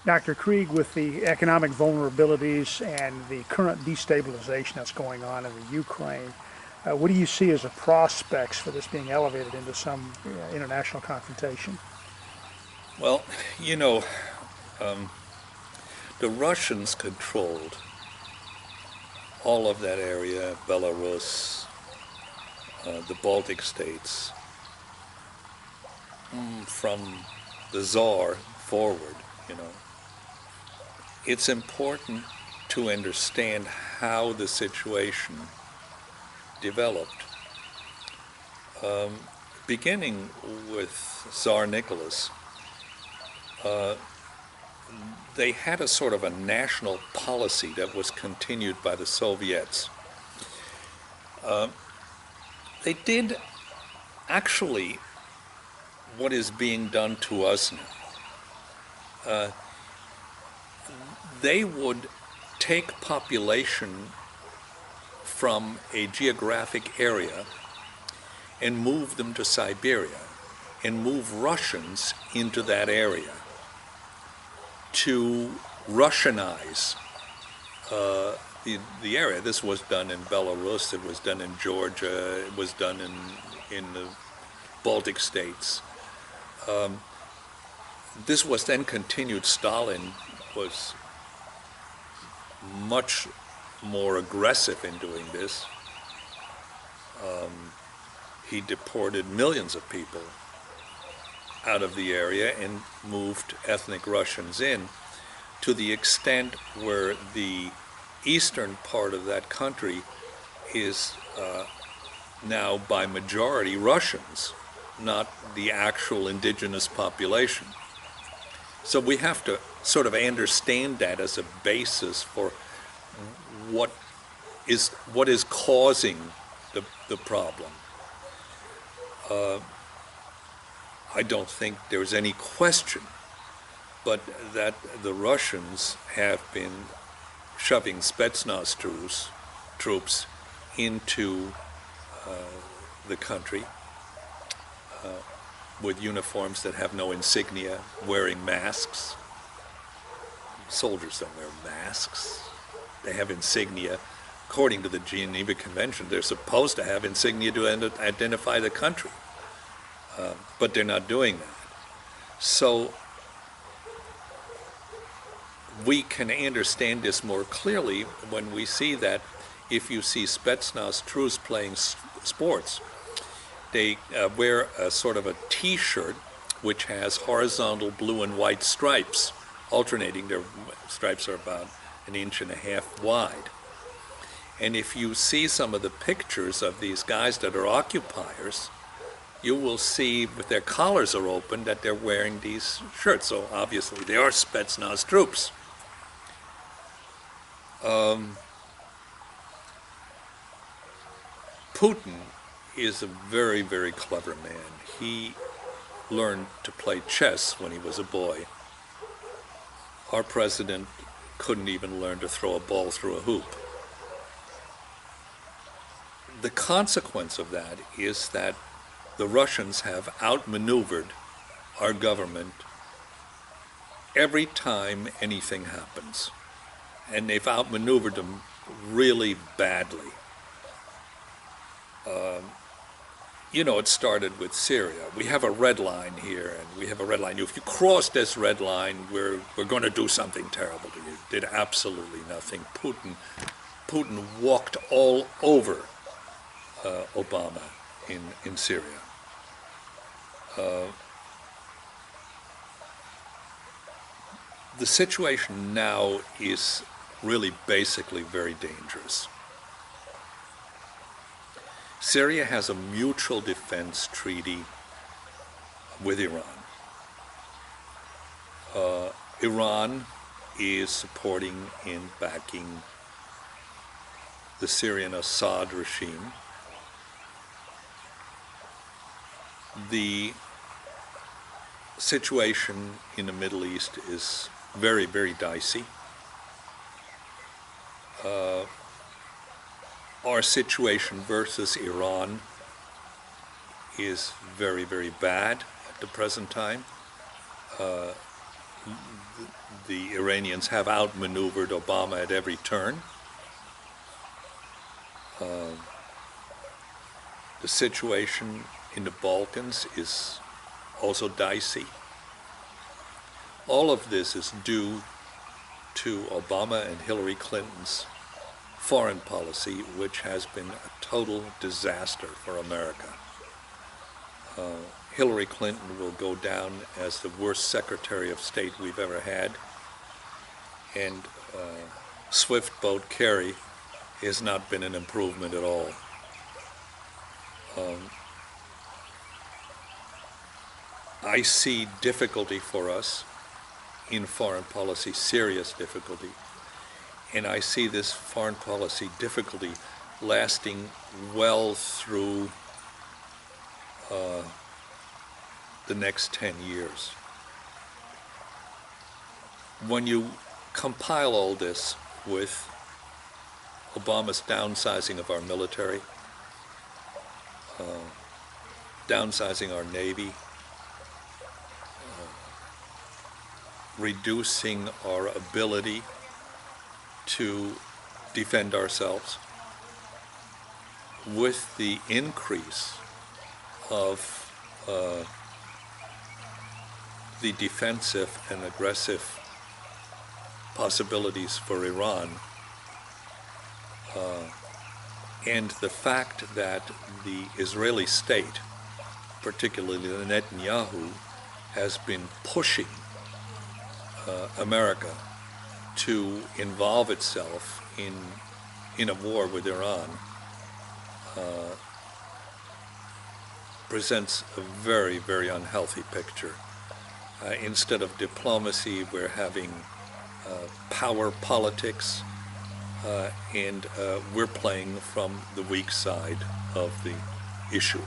Dr. Krieg, with the economic vulnerabilities and the current destabilization that's going on in the Ukraine, what do you see as the prospects for this being elevated into some international confrontation? Well, you know, um, the Russians controlled all of that area, Belarus, the Baltic states, from the Tsar forward, you know. It's important to understand how the situation developed. Beginning with Tsar Nicholas, uh, they had a sort of a national policy that was continued by the Soviets. They did actually what is being done to us now. They would take population from a geographic area and move them to Siberia and move Russians into that area to Russianize the area. This was done in Belarus, it was done in Georgia, it was done in the Baltic states. This was then continued. Stalin was much more aggressive in doing this. He deported millions of people out of the area and moved ethnic Russians in, to the extent where the eastern part of that country is now by majority Russians, not the actual indigenous population. So we have to sort of understand that as a basis for what is causing the problem. I don't think there's any question but that the Russians have been shoving Spetsnaz troops into the country with uniforms that have no insignia, wearing masks. Soldiers don't wear masks. They have insignia. According to the Geneva Convention, they're supposed to have insignia to identify the country, but they're not doing that. So we can understand this more clearly when we see that if you see Spetsnaz troops playing sports, they wear a sort of a T-shirt which has horizontal blue and white stripes, alternating. Their stripes are about 1.5 inches wide. And if you see some of the pictures of these guys that are occupiers, you will see with their collars are open that they're wearing these shirts. So obviously they are Spetsnaz troops. Putin is a very, very clever man. He learned to play chess when he was a boy. Our president couldn't even learn to throw a ball through a hoop. The consequence of that is that the Russians have outmaneuvered our government every time anything happens. And they've outmaneuvered them really badly. You know, it started with Syria. We have a red line here, and we have a red line. If you cross this red line, we're going to do something terrible to you. Did absolutely nothing. Putin walked all over Obama in Syria. The situation now is really basically very dangerous. Syria has a mutual defense treaty with Iran. Iran is supporting and backing the Syrian Assad regime. The situation in the Middle East is very, very dicey. Our situation versus Iran is very, very bad at the present time. the Iranians have outmaneuvered Obama at every turn. The situation in the Balkans is also dicey. All of this is due to Obama and Hillary Clinton's foreign policy, which has been a total disaster for America. Hillary Clinton will go down as the worst Secretary of State we've ever had, and Swift Boat Kerry has not been an improvement at all. I see difficulty for us in foreign policy, serious difficulty, and I see this foreign policy difficulty lasting well through the next 10 years. When you compile all this with Obama's downsizing of our military, downsizing our Navy, reducing our ability to defend ourselves, with the increase of the defensive and aggressive possibilities for Iran, and the fact that the Israeli state, particularly Netanyahu, has been pushing America to involve itself in a war with Iran, presents a very, very unhealthy picture. Instead of diplomacy, we're having power politics, and we're playing from the weak side of the issue.